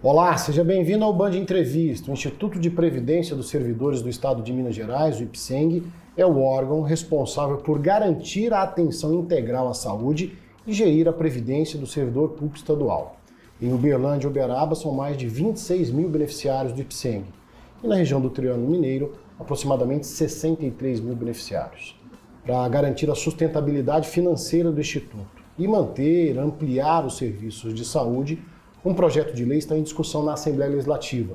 Olá, seja bem-vindo ao Band Entrevista. O Instituto de Previdência dos Servidores do Estado de Minas Gerais, o IPSENG, é o órgão responsável por garantir a atenção integral à saúde e gerir a previdência do servidor público estadual. Em Uberlândia e Uberaba são mais de 26 mil beneficiários do IPSENG e na região do Triângulo Mineiro, aproximadamente 63 mil beneficiários. Para garantir a sustentabilidade financeira do Instituto e ampliar os serviços de saúde, um projeto de lei está em discussão na Assembleia Legislativa.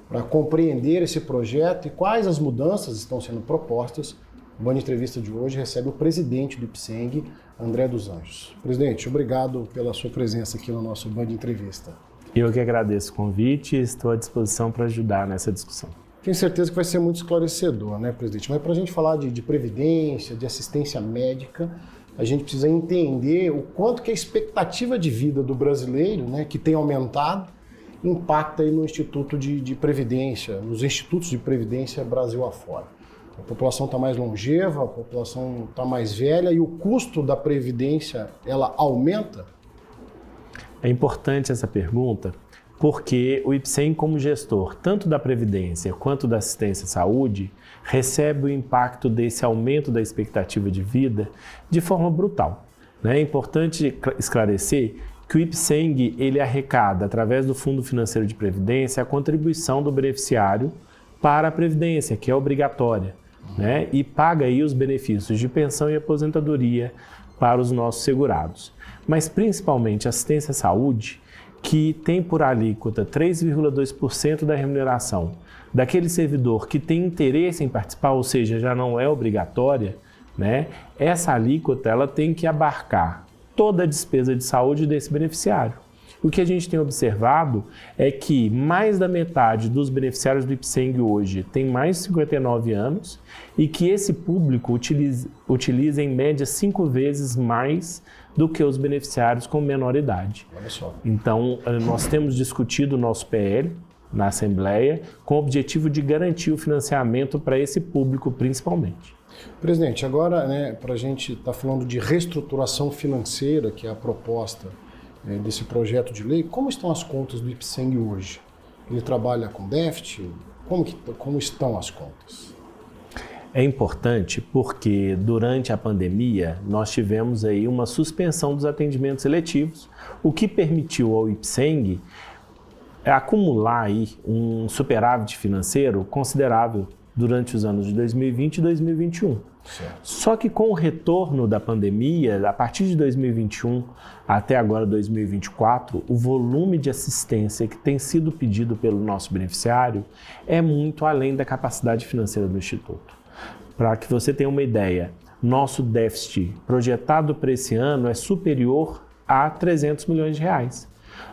Para compreender esse projeto e quais as mudanças estão sendo propostas, o Band Entrevista de hoje recebe o presidente do IPSENG, André dos Anjos. Presidente, obrigado pela sua presença aqui no nosso Band Entrevista. Eu que agradeço o convite e estou à disposição para ajudar nessa discussão. Tenho certeza que vai ser muito esclarecedor, né, presidente? Mas para a gente falar de previdência, de assistência médica, a gente precisa entender o quanto que a expectativa de vida do brasileiro, né, que tem aumentado, impacta aí no Instituto de Previdência, nos institutos de previdência Brasil afora. A população está mais longeva, a população está mais velha e o custo da previdência, ela aumenta? É importante essa pergunta porque o IPSENG, como gestor tanto da Previdência quanto da assistência à saúde, recebe o impacto desse aumento da expectativa de vida de forma brutal. É importante esclarecer que o IPSENG ele arrecada, através do Fundo Financeiro de Previdência, a contribuição do beneficiário para a Previdência, que é obrigatória, e paga aí os benefícios de pensão e aposentadoria para os nossos segurados. Mas principalmente a assistência à saúde, que tem por alíquota 3,2% da remuneração daquele servidor que tem interesse em participar, ou seja, já não é obrigatória, essa alíquota ela tem que abarcar toda a despesa de saúde desse beneficiário. O que a gente tem observado é que mais da metade dos beneficiários do IPSENG hoje tem mais de 59 anos e que esse público utiliza em média 5 vezes mais do que os beneficiários com menor idade. Olha só. Então, nós temos discutido o nosso PL na Assembleia com o objetivo de garantir o financiamento para esse público principalmente. Presidente, agora, para a gente estar falando de reestruturação financeira, que é a proposta desse projeto de lei, como estão as contas do IPSENG hoje? Ele trabalha com déficit? Como estão as contas? É importante porque durante a pandemia nós tivemos aí uma suspensão dos atendimentos eletivos, o que permitiu ao IPSENG acumular aí um superávit financeiro considerável durante os anos de 2020 e 2021. Certo. Só que com o retorno da pandemia, a partir de 2021 até agora 2024, o volume de assistência que tem sido pedido pelo nosso beneficiário é muito além da capacidade financeira do Instituto. Para que você tenha uma ideia, nosso déficit projetado para esse ano é superior a 300 milhões de reais.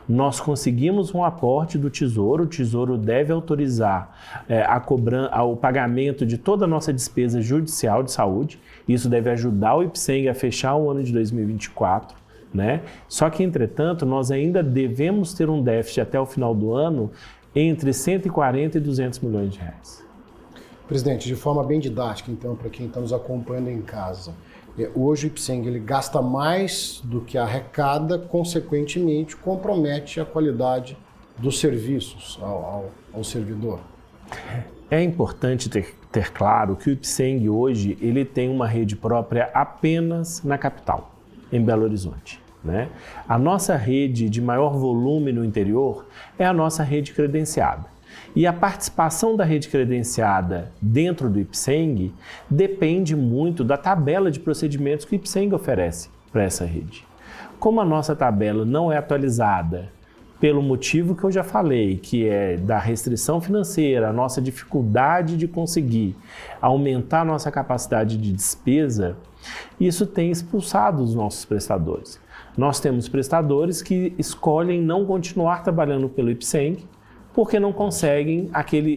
Nós conseguimos um aporte do Tesouro, o Tesouro deve autorizar o pagamento de toda a nossa despesa judicial de saúde, isso deve ajudar o IPSENG a fechar o ano de 2024, Só que, entretanto, nós ainda devemos ter um déficit até o final do ano entre 140 e 200 milhões de reais. Presidente, de forma bem didática, então, para quem está nos acompanhando em casa, hoje o IPSENG ele gasta mais do que arrecada, consequentemente compromete a qualidade dos serviços ao servidor. É importante ter claro que o IPSENG hoje ele tem uma rede própria apenas na capital, em Belo Horizonte. A nossa rede de maior volume no interior é a nossa rede credenciada. E a participação da rede credenciada dentro do IPSENG depende muito da tabela de procedimentos que o IPSENG oferece para essa rede. Como a nossa tabela não é atualizada pelo motivo que eu já falei, que é da restrição financeira, a nossa dificuldade de conseguir aumentar a nossa capacidade de despesa, isso tem expulsado os nossos prestadores. Nós temos prestadores que escolhem não continuar trabalhando pelo IPSENG, porque não conseguem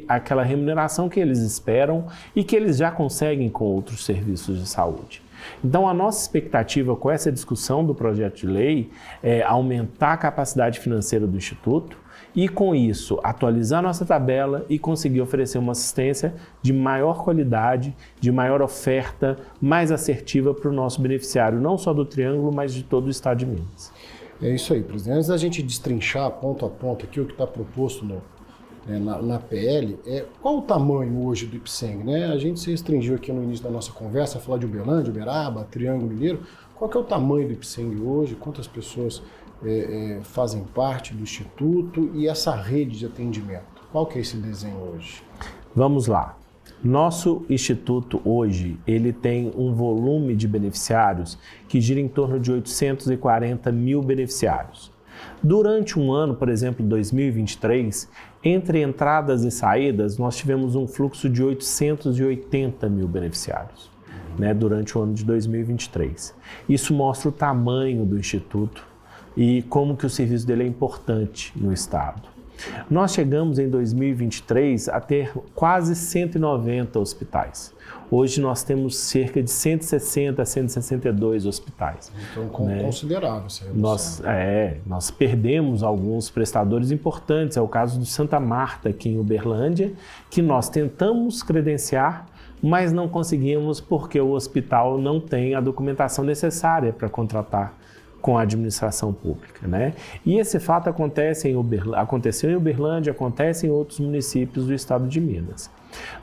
aquela remuneração que eles esperam e que eles já conseguem com outros serviços de saúde. Então, a nossa expectativa com essa discussão do projeto de lei é aumentar a capacidade financeira do Instituto e, com isso, atualizar nossa tabela e conseguir oferecer uma assistência de maior qualidade, de maior oferta, mais assertiva para o nosso beneficiário, não só do Triângulo, mas de todo o estado de Minas. É isso aí, presidente. Antes da gente destrinchar ponto a ponto aqui o que está proposto na PL, qual o tamanho hoje do IPSENG? Né? A gente se restringiu aqui no início da nossa conversa a falar de Uberlândia, Uberaba, Triângulo Mineiro. Qual que é o tamanho do IPSENG hoje? Quantas pessoas fazem parte do Instituto e essa rede de atendimento? Qual que é esse desenho hoje? Vamos lá. Nosso Instituto hoje, ele tem um volume de beneficiários que gira em torno de 840 mil beneficiários. Durante um ano, por exemplo, 2023, entre entradas e saídas, nós tivemos um fluxo de 880 mil beneficiários, né, durante o ano de 2023. Isso mostra o tamanho do Instituto e como que o serviço dele é importante no Estado. Nós chegamos em 2023 a ter quase 190 hospitais. Hoje nós temos cerca de 160 a 162 hospitais. Então, considerável essa redução. Nós perdemos alguns prestadores importantes. É o caso do Santa Marta, aqui em Uberlândia, que nós tentamos credenciar, mas não conseguimos porque o hospital não tem a documentação necessária para contratar com a administração pública, né? E esse fato aconteceu em Uberlândia, acontece em outros municípios do estado de Minas.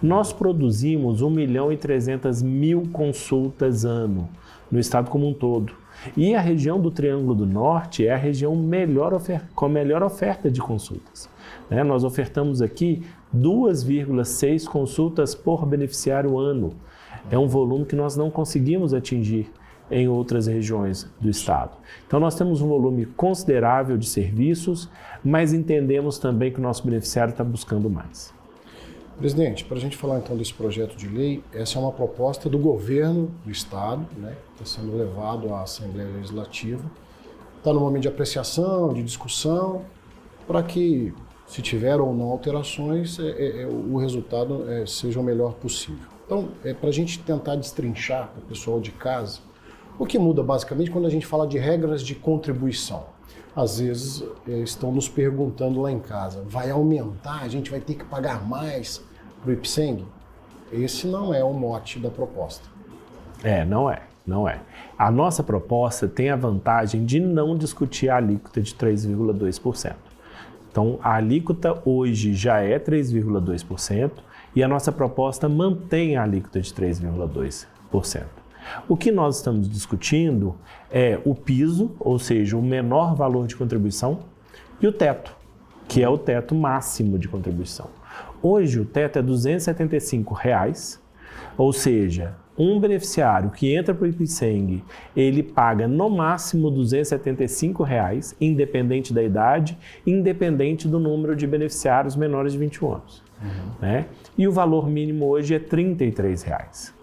Nós produzimos 1.300.000 consultas ano no estado como um todo. E a região do Triângulo do Norte é a região com a melhor oferta de consultas, né? Nós ofertamos aqui 2,6 consultas por beneficiário ano. É um volume que nós não conseguimos atingir em outras regiões do estado. Então nós temos um volume considerável de serviços, mas entendemos também que o nosso beneficiário está buscando mais. Presidente, para a gente falar então desse projeto de lei, essa é uma proposta do governo do estado, né, que está sendo levado à Assembleia Legislativa. Está no momento de apreciação, de discussão, para que, se tiver ou não alterações, o resultado seja o melhor possível. Então, para a gente tentar destrinchar para o pessoal de casa, o que muda basicamente quando a gente fala de regras de contribuição? Às vezes estão nos perguntando lá em casa, vai aumentar, a gente vai ter que pagar mais para o IPSENG? Esse não é o mote da proposta. Não é. A nossa proposta tem a vantagem de não discutir a alíquota de 3,2%. Então, a alíquota hoje já é 3,2% e a nossa proposta mantém a alíquota de 3,2%. O que nós estamos discutindo é o piso, ou seja, o menor valor de contribuição, e o teto, que é o teto máximo de contribuição. Hoje o teto é R$ 275, ou seja, um beneficiário que entra para o IPSENG, ele paga no máximo R$ 275, independente da idade, independente do número de beneficiários menores de 21 anos. Né? E o valor mínimo hoje é R$ 33.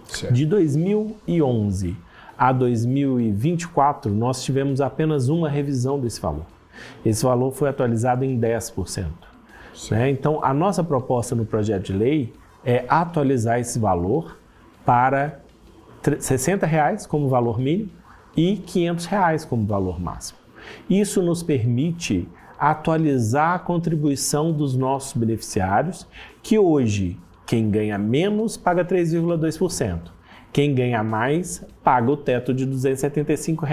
Certo. De 2011 a 2024, nós tivemos apenas uma revisão desse valor. Esse valor foi atualizado em 10%. Né? Então, a nossa proposta no projeto de lei é atualizar esse valor para R$ 60 como valor mínimo e R$ 500 como valor máximo. Isso nos permite atualizar a contribuição dos nossos beneficiários, que hoje quem ganha menos paga 3,2%. Quem ganha mais paga o teto de R$ 275,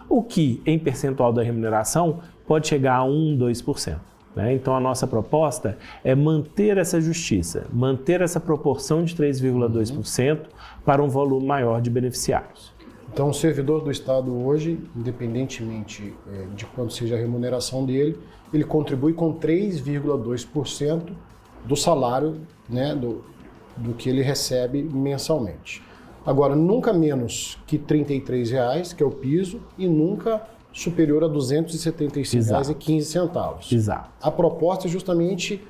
o que, em percentual da remuneração, pode chegar a 1, 2%. Né? Então, a nossa proposta é manter essa justiça, manter essa proporção de 3,2% para um volume maior de beneficiários. Então, o servidor do Estado hoje, independentemente de quanto seja a remuneração dele, ele contribui com 3,2% do salário, né, do que ele recebe mensalmente. Agora, nunca menos que R$ 33, que é o piso, e nunca superior a R$ 275,15. Exato. A proposta é justamente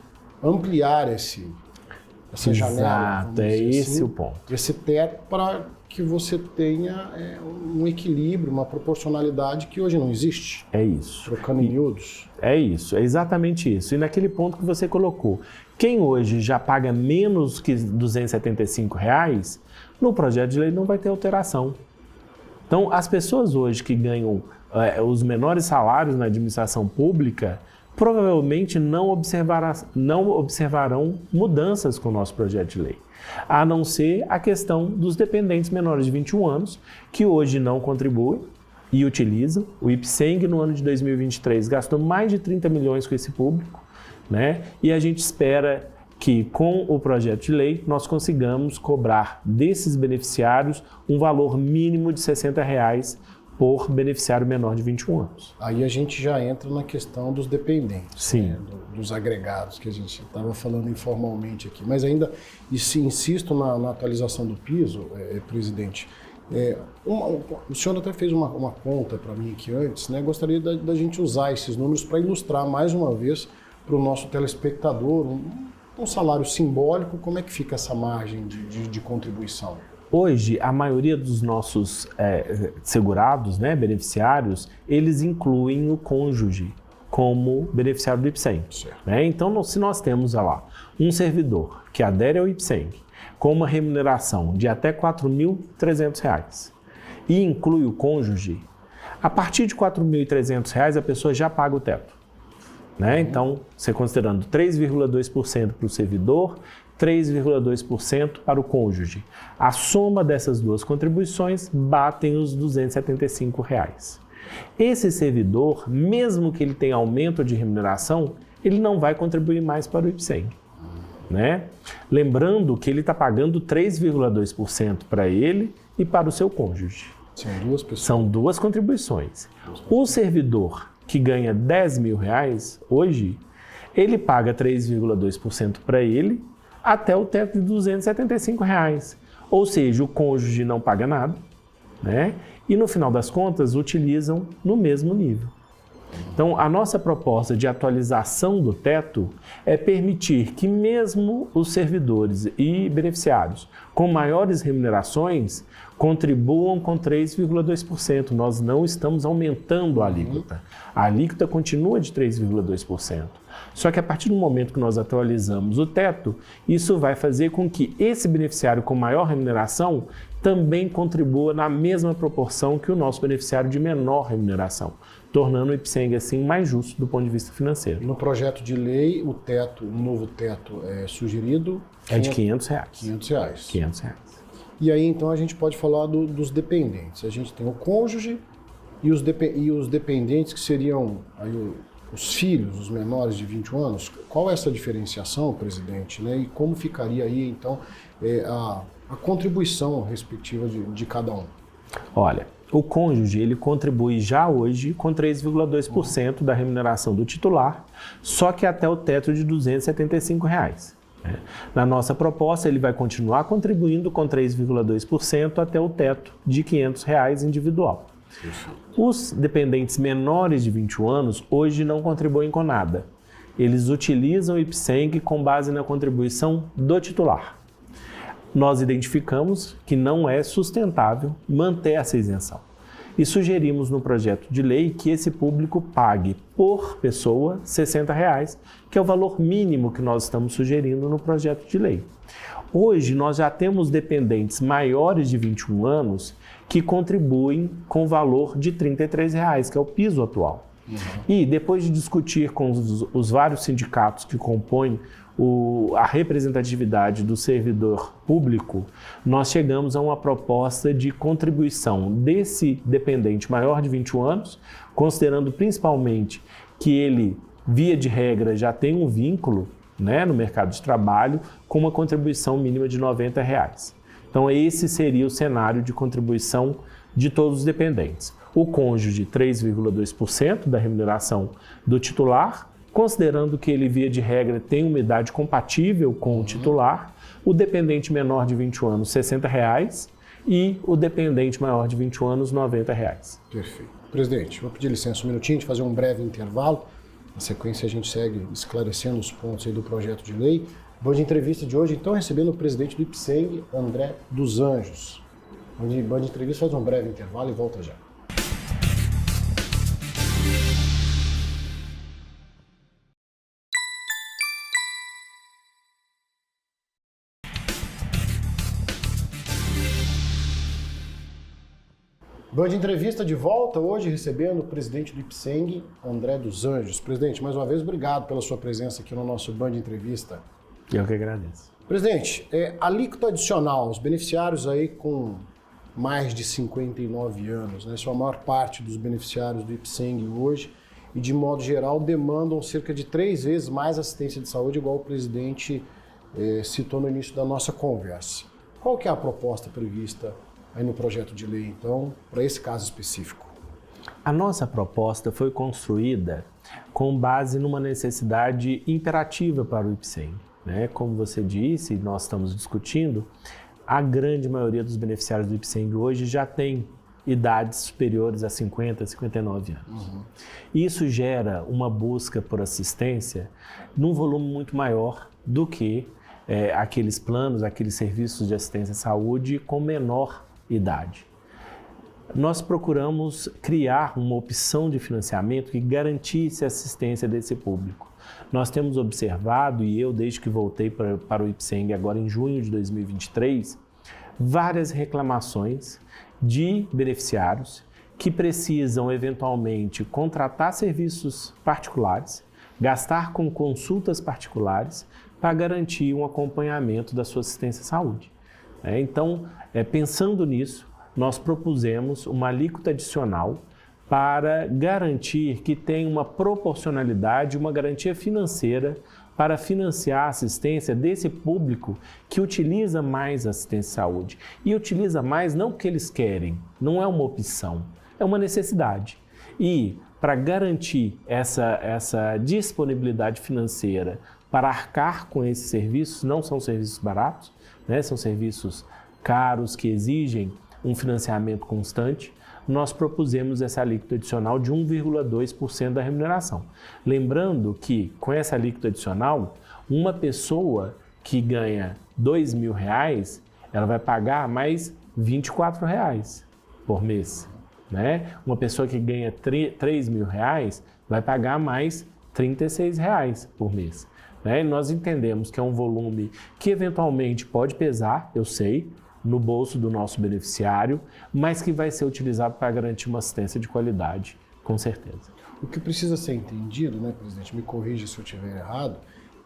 ampliar essa janela. Exato, é esse assim, o ponto. Esse teto para que você tenha um equilíbrio, uma proporcionalidade que hoje não existe. É isso. Trocando em miúdos. É isso, é exatamente isso. E naquele ponto que você colocou, quem hoje já paga menos que R$ 275, no projeto de lei não vai ter alteração. Então, as pessoas hoje que ganham os menores salários na administração pública, provavelmente não observarão mudanças com o nosso projeto de lei, a não ser a questão dos dependentes menores de 21 anos, que hoje não contribuem, e utilizam. O IPSENG, no ano de 2023, gastou mais de 30 milhões com esse público, né? E a gente espera que, com o projeto de lei, nós consigamos cobrar desses beneficiários um valor mínimo de R$ 60 por beneficiário menor de 21 anos. Aí a gente já entra na questão dos dependentes, Sim. Né? Dos agregados, que a gente estava falando informalmente aqui. Mas ainda, insisto na atualização do piso, presidente, o senhor até fez uma conta para mim aqui antes, né? Gostaria da gente usar esses números para ilustrar mais uma vez para o nosso telespectador um salário simbólico, como é que fica essa margem de contribuição? Hoje, a maioria dos nossos segurados, né, beneficiários, eles incluem o cônjuge como beneficiário do IPSENG. Né? Então, se nós temos lá um servidor que adere ao IPSENG com uma remuneração de até R$ 4.300 e inclui o cônjuge, a partir de R$ 4.300 a pessoa já paga o teto. Né? Então, você considerando 3,2% para o servidor, 3,2% para o cônjuge. A soma dessas duas contribuições batem os R$ 275. Esse servidor, mesmo que ele tenha aumento de remuneração, ele não vai contribuir mais para o IPSENG. Né? Lembrando que ele está pagando 3,2% para ele e para o seu cônjuge. São duas pessoas. São duas contribuições. O servidor que ganha R$ 10.000 hoje, ele paga 3,2% para ele até o teto de R$ 275. Ou seja, o cônjuge não paga nada, né? E no final das contas utilizam no mesmo nível. Então, a nossa proposta de atualização do teto é permitir que mesmo os servidores e beneficiários com maiores remunerações contribuam com 3,2%. Nós não estamos aumentando a alíquota. A alíquota continua de 3,2%. Só que a partir do momento que nós atualizamos o teto, isso vai fazer com que esse beneficiário com maior remuneração também contribua na mesma proporção que o nosso beneficiário de menor remuneração, tornando o IPSENG assim mais justo do ponto de vista financeiro. No projeto de lei, o novo teto sugerido é de R$ 500. R$ 500. E aí, então, a gente pode falar dos dependentes. A gente tem o cônjuge e os dependentes que seriam aí, os filhos, os menores de 21 anos. Qual é essa diferenciação, presidente? Né? E como ficaria aí, então, a contribuição respectiva de cada um? Olha, o cônjuge ele contribui já hoje com 3,2% da remuneração do titular, só que até o teto de R$ 275. Na nossa proposta, ele vai continuar contribuindo com 3,2% até o teto de R$ 500 individual. Os dependentes menores de 21 anos hoje não contribuem com nada. Eles utilizam o IPSENG com base na contribuição do titular. Nós identificamos que não é sustentável manter essa isenção e sugerimos no projeto de lei que esse público pague por pessoa R$ 60, que é o valor mínimo que nós estamos sugerindo no projeto de lei. Hoje nós já temos dependentes maiores de 21 anos que contribuem com o valor de R$ 33, que é o piso atual. E depois de discutir com os vários sindicatos que compõem a representatividade do servidor público, nós chegamos a uma proposta de contribuição desse dependente maior de 21 anos, considerando principalmente que ele, via de regra, já tem um vínculo, né, no mercado de trabalho, com uma contribuição mínima de R$ 90. Então, esse seria o cenário de contribuição de todos os dependentes. O cônjuge, 3,2% da remuneração do titular, considerando que ele, via de regra, tem uma idade compatível com o titular, o dependente menor de 21 anos, R$ 60, e o dependente maior de 21 anos, R$ 90. Perfeito. Presidente, vou pedir licença um minutinho de fazer um breve intervalo. Na sequência, a gente segue esclarecendo os pontos aí do projeto de lei. Band Entrevista de hoje, então, recebendo o presidente do IPSENG, André dos Anjos. Band Entrevista faz um breve intervalo e volta já. Band Entrevista de volta, hoje recebendo o presidente do IPSENG, André dos Anjos. Presidente, mais uma vez, obrigado pela sua presença aqui no nosso Band Entrevista. Eu que agradeço. Presidente, alíquota adicional, os beneficiários aí com mais de 59 anos, né? São a maior parte dos beneficiários do IPSENG hoje e, de modo geral, demandam cerca de 3 vezes mais assistência de saúde, igual o presidente citou no início da nossa conversa. Qual que é a proposta prevista aí no projeto de lei, então, para esse caso específico? A nossa proposta foi construída com base numa necessidade imperativa para o IPSENG, né? Como você disse, nós estamos discutindo, a grande maioria dos beneficiários do IPSENG hoje já tem idades superiores a 50, 59 anos. Isso gera uma busca por assistência num volume muito maior do que aqueles planos, aqueles serviços de assistência à saúde com menor idade. Nós procuramos criar uma opção de financiamento que garantisse a assistência desse público. Nós temos observado, e eu desde que voltei para o IPSENG agora em junho de 2023, várias reclamações de beneficiários que precisam eventualmente contratar serviços particulares, gastar com consultas particulares para garantir um acompanhamento da sua assistência à saúde. Então, pensando nisso, nós propusemos uma alíquota adicional para garantir que tem uma proporcionalidade, uma garantia financeira para financiar a assistência desse público que utiliza mais assistência à saúde. E utiliza mais não porque eles querem, não é uma opção, é uma necessidade. E para garantir essa disponibilidade financeira para arcar com esses serviços, não são serviços baratos, né? São serviços caros que exigem um financiamento constante, nós propusemos essa alíquota adicional de 1,2% da remuneração. Lembrando que, com essa alíquota adicional, uma pessoa que ganha R$2.000, ela vai pagar mais R$24 por mês. Né? Uma pessoa que ganha R$3.000 vai pagar mais R$36 por mês. Né? E nós entendemos que é um volume que eventualmente pode pesar, eu sei, no bolso do nosso beneficiário, mas que vai ser utilizado para garantir uma assistência de qualidade, com certeza. O que precisa ser entendido, né, presidente, me corrija se eu estiver errado,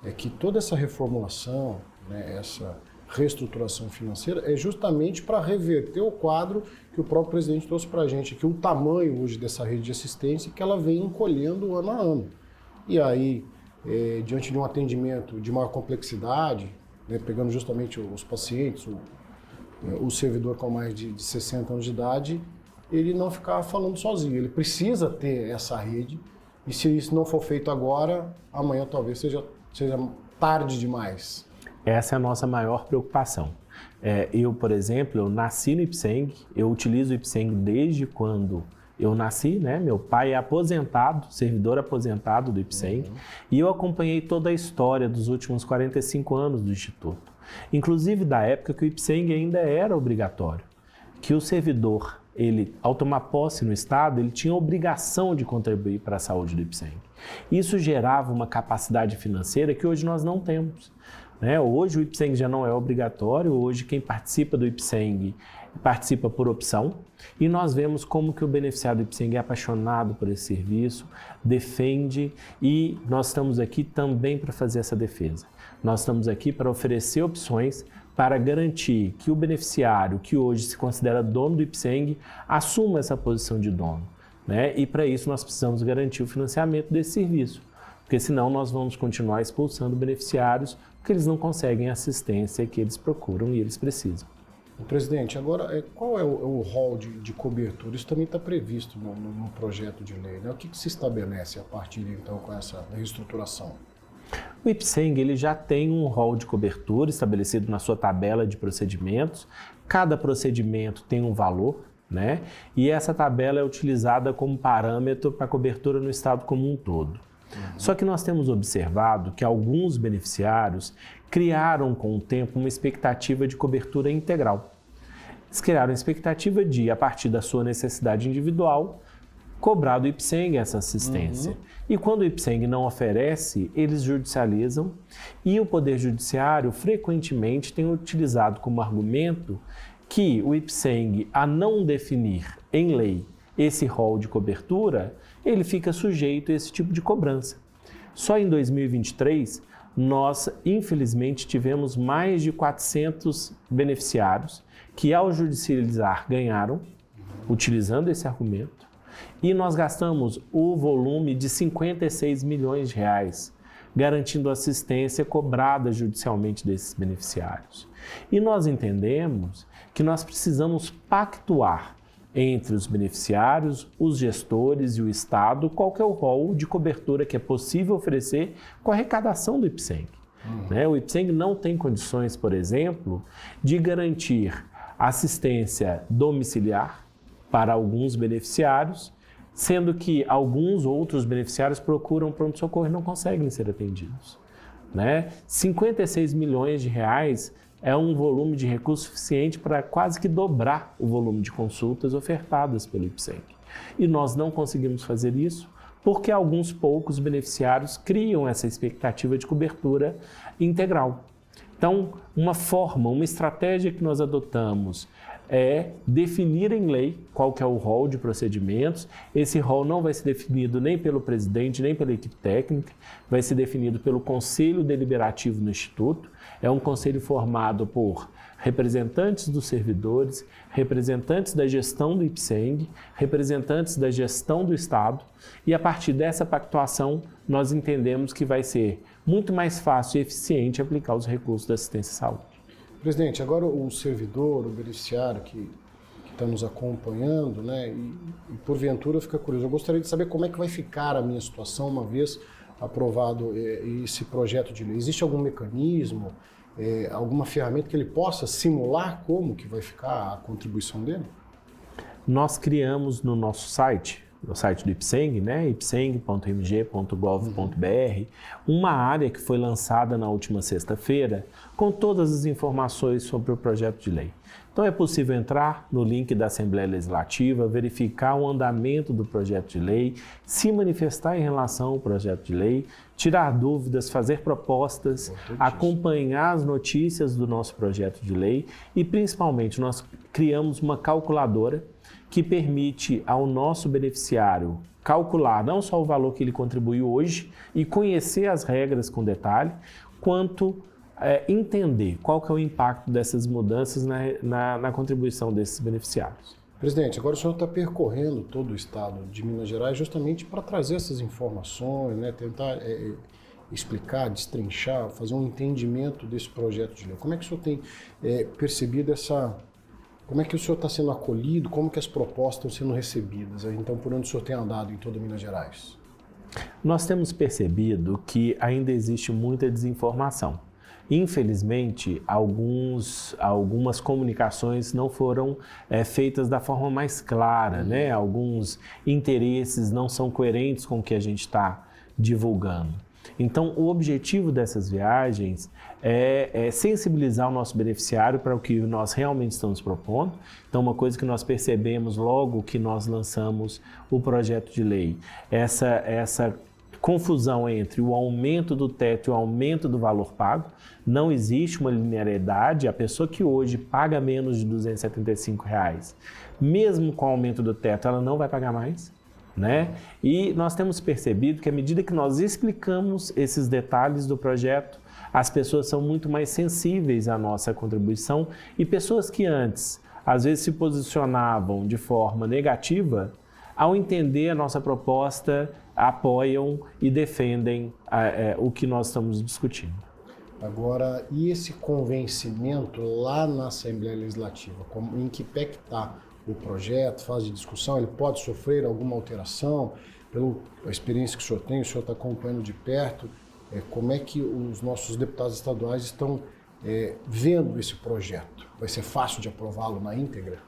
é que toda essa reformulação, né, essa reestruturação financeira é justamente para reverter o quadro que o próprio presidente trouxe para a gente, que o tamanho hoje dessa rede de assistência, que ela vem encolhendo ano a ano. E aí, diante de um atendimento de maior complexidade, né, pegando justamente os pacientes, o servidor com mais de 60 anos de idade, ele não ficar falando sozinho. Ele precisa ter essa rede e se isso não for feito agora, amanhã talvez seja tarde demais. Essa é a nossa maior preocupação. Eu, por exemplo, eu nasci no IPSENG, eu utilizo o IPSENG desde quando eu nasci, né? Meu pai é aposentado, servidor aposentado do IPSENG, e eu acompanhei toda a história dos últimos 45 anos do Instituto. Inclusive da época que o IPSENG ainda era obrigatório, que o servidor, ele, ao tomar posse no Estado, ele tinha a obrigação de contribuir para a saúde do IPSENG. Isso gerava uma capacidade financeira que hoje nós não temos. Né? Hoje o IPSENG já não é obrigatório, hoje quem participa do IPSENG participa por opção, e nós vemos como que o beneficiário do IPSENG é apaixonado por esse serviço, defende, e nós estamos aqui também para fazer essa defesa. Nós estamos aqui para oferecer opções para garantir que o beneficiário, que hoje se considera dono do IPSENG, assuma essa posição de dono. Né? E para isso nós precisamos garantir o financiamento desse serviço, porque senão nós vamos continuar expulsando beneficiários porque eles não conseguem a assistência que eles procuram e eles precisam. Presidente, agora, qual é o rol de cobertura? Isso também está previsto no projeto de lei, né? O que se estabelece a partir, então, com essa reestruturação? O IPSENG ele já tem um rol de cobertura estabelecido na sua tabela de procedimentos. Cada procedimento tem um valor, né? E essa tabela é utilizada como parâmetro para a cobertura no estado como um todo. Só que nós temos observado que alguns beneficiários criaram com o tempo uma expectativa de cobertura integral. Eles criaram a expectativa de, a partir da sua necessidade individual, cobrar do IPSENG essa assistência. E quando o IPSENG não oferece, eles judicializam, e o Poder Judiciário frequentemente tem utilizado como argumento que o IPSENG, a não definir em lei esse rol de cobertura, ele fica sujeito a esse tipo de cobrança. Só em 2023, nós, infelizmente, tivemos mais de 400 beneficiários que, ao judicializar, ganharam, utilizando esse argumento, e nós gastamos o volume de 56 milhões de reais, garantindo assistência cobrada judicialmente desses beneficiários. E nós entendemos que nós precisamos pactuar entre os beneficiários, os gestores e o Estado, qual que é o rol de cobertura que é possível oferecer com a arrecadação do IPSENG. O IPSENG não tem condições, por exemplo, de garantir assistência domiciliar para alguns beneficiários, sendo que alguns outros beneficiários procuram pronto-socorro e não conseguem ser atendidos. 56 milhões de reais é um volume de recurso suficiente para quase que dobrar o volume de consultas ofertadas pelo IPSENG. E nós não conseguimos fazer isso porque alguns poucos beneficiários criam essa expectativa de cobertura integral. Então, uma estratégia que nós adotamos é definir em lei qual que é o rol de procedimentos. Esse rol não vai ser definido nem pelo presidente, nem pela equipe técnica, vai ser definido pelo Conselho Deliberativo no Instituto. É um conselho formado por representantes dos servidores, representantes da gestão do IPSENG, representantes da gestão do Estado, e a partir dessa pactuação nós entendemos que vai ser muito mais fácil e eficiente aplicar os recursos da assistência à saúde. Presidente, agora o servidor, o beneficiário que está nos acompanhando, e porventura fica curioso, eu gostaria de saber como é que vai ficar a minha situação uma vez aprovado esse projeto de lei. Existe algum mecanismo, alguma ferramenta que ele possa simular como que vai ficar a contribuição dele? Nós criamos no nosso site, no site do IPSENG, ipseng.mg.gov.br, uma área que foi lançada na última sexta-feira com todas as informações sobre o projeto de lei. Então é possível entrar no link da Assembleia Legislativa, verificar o andamento do projeto de lei, se manifestar em relação ao projeto de lei, tirar dúvidas, fazer propostas, acompanhar as notícias do nosso projeto de lei e, principalmente, nós criamos uma calculadora que permite ao nosso beneficiário calcular não só o valor que ele contribuiu hoje e conhecer as regras com detalhe, quanto entender qual que é o impacto dessas mudanças na contribuição desses beneficiários. Presidente, agora o senhor está percorrendo todo o estado de Minas Gerais justamente para trazer essas informações, tentar explicar, destrinchar, fazer um entendimento desse projeto de lei. Como é que o senhor tem percebido como é que o senhor está sendo acolhido, como que as propostas estão sendo recebidas, então por onde o senhor tem andado em toda Minas Gerais? Nós temos percebido que ainda existe muita desinformação. Infelizmente, algumas comunicações não foram feitas da forma mais clara, Alguns interesses não são coerentes com o que a gente está divulgando. Então, o objetivo dessas viagens é sensibilizar o nosso beneficiário para o que nós realmente estamos propondo. Então, uma coisa que nós percebemos logo que nós lançamos o projeto de lei, essa confusão entre o aumento do teto e o aumento do valor pago. Não existe uma linearidade. A pessoa que hoje paga menos de R$ 275, mesmo com o aumento do teto, ela não vai pagar mais. E nós temos percebido que à medida que nós explicamos esses detalhes do projeto, as pessoas são muito mais sensíveis à nossa contribuição e pessoas que antes, às vezes, se posicionavam de forma negativa, ao entender a nossa proposta, apoiam e defendem o que nós estamos discutindo. Agora, e esse convencimento lá na Assembleia Legislativa? Em que pé que está o projeto, fase de discussão? Ele pode sofrer alguma alteração? Pela experiência que o senhor tem, o senhor está acompanhando de perto, como é que os nossos deputados estaduais estão vendo esse projeto? Vai ser fácil de aprová-lo na íntegra?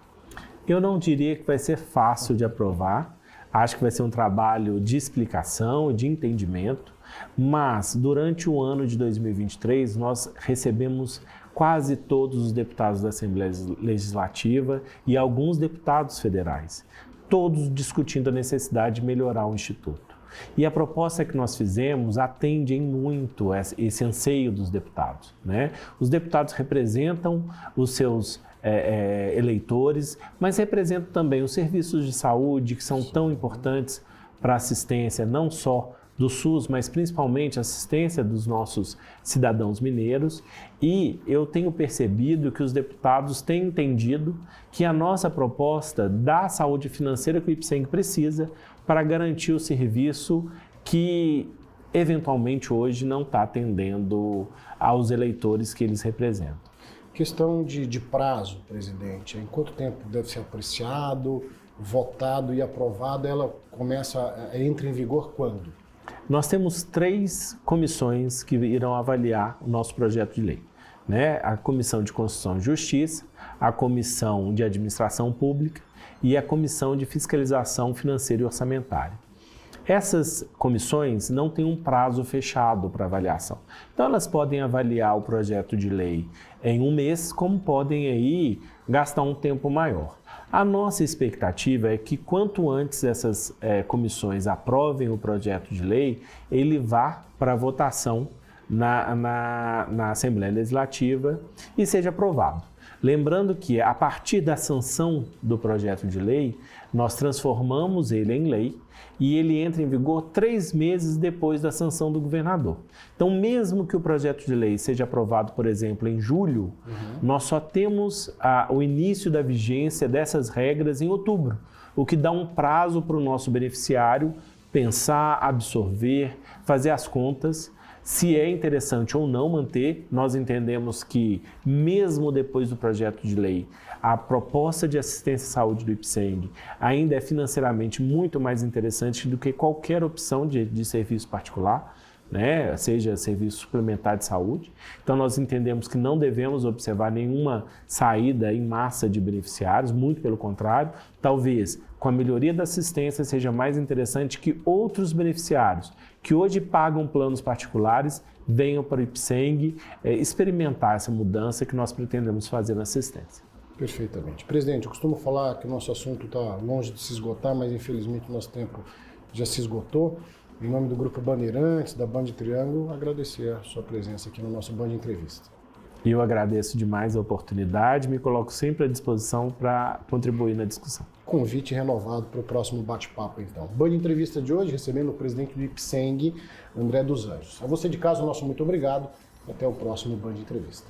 Eu não diria que vai ser fácil de aprovar. Acho que vai ser um trabalho de explicação e de entendimento, mas durante o ano de 2023 nós recebemos quase todos os deputados da Assembleia Legislativa e alguns deputados federais, todos discutindo a necessidade de melhorar o Instituto. E a proposta que nós fizemos atende em muito esse anseio dos deputados, Os deputados representam os seus eleitores, mas representam também os serviços de saúde que são tão importantes para a assistência, não só do SUS, mas principalmente assistência dos nossos cidadãos mineiros, e eu tenho percebido que os deputados têm entendido que a nossa proposta dá a saúde financeira que o IPSENG precisa para garantir o serviço que eventualmente hoje não está atendendo aos eleitores que eles representam. Questão de prazo, presidente. Em quanto tempo deve ser apreciado, votado e aprovado? Ela entra em vigor quando? Nós temos 3 comissões que irão avaliar o nosso projeto de lei, né? A Comissão de Constituição e Justiça, a Comissão de Administração Pública e a Comissão de Fiscalização Financeira e Orçamentária. Essas comissões não têm um prazo fechado para avaliação. Então, elas podem avaliar o projeto de lei em 1 mês, como podem aí gastar um tempo maior. A nossa expectativa é que quanto antes essas comissões aprovem o projeto de lei, ele vá para votação na Assembleia Legislativa e seja aprovado. Lembrando que, a partir da sanção do projeto de lei, nós transformamos ele em lei e ele entra em vigor 3 meses depois da sanção do governador. Então, mesmo que o projeto de lei seja aprovado, por exemplo, em julho, nós só temos o início da vigência dessas regras em outubro, o que dá um prazo para o nosso beneficiário pensar, absorver, fazer as contas. Se é interessante ou não manter, nós entendemos que, mesmo depois do projeto de lei, a proposta de assistência à saúde do IPSENG ainda é financeiramente muito mais interessante do que qualquer opção de serviço particular, né? Seja serviço suplementar de saúde. Então, nós entendemos que não devemos observar nenhuma saída em massa de beneficiários, muito pelo contrário, talvez com a melhoria da assistência seja mais interessante que outros beneficiários que hoje pagam planos particulares venham para o IPSENG experimentar essa mudança que nós pretendemos fazer na assistência. Perfeitamente. Presidente, eu costumo falar que o nosso assunto está longe de se esgotar, mas infelizmente o nosso tempo já se esgotou. Em nome do Grupo Bandeirantes, da Band Triângulo, agradecer a sua presença aqui no nosso Band Entrevista. E eu agradeço demais a oportunidade, me coloco sempre à disposição para contribuir na discussão. Convite renovado para o próximo bate-papo, então. Band Entrevista de hoje, recebendo o presidente do IPSENG, André dos Anjos. A você de casa, o nosso muito obrigado. Até o próximo Band Entrevista.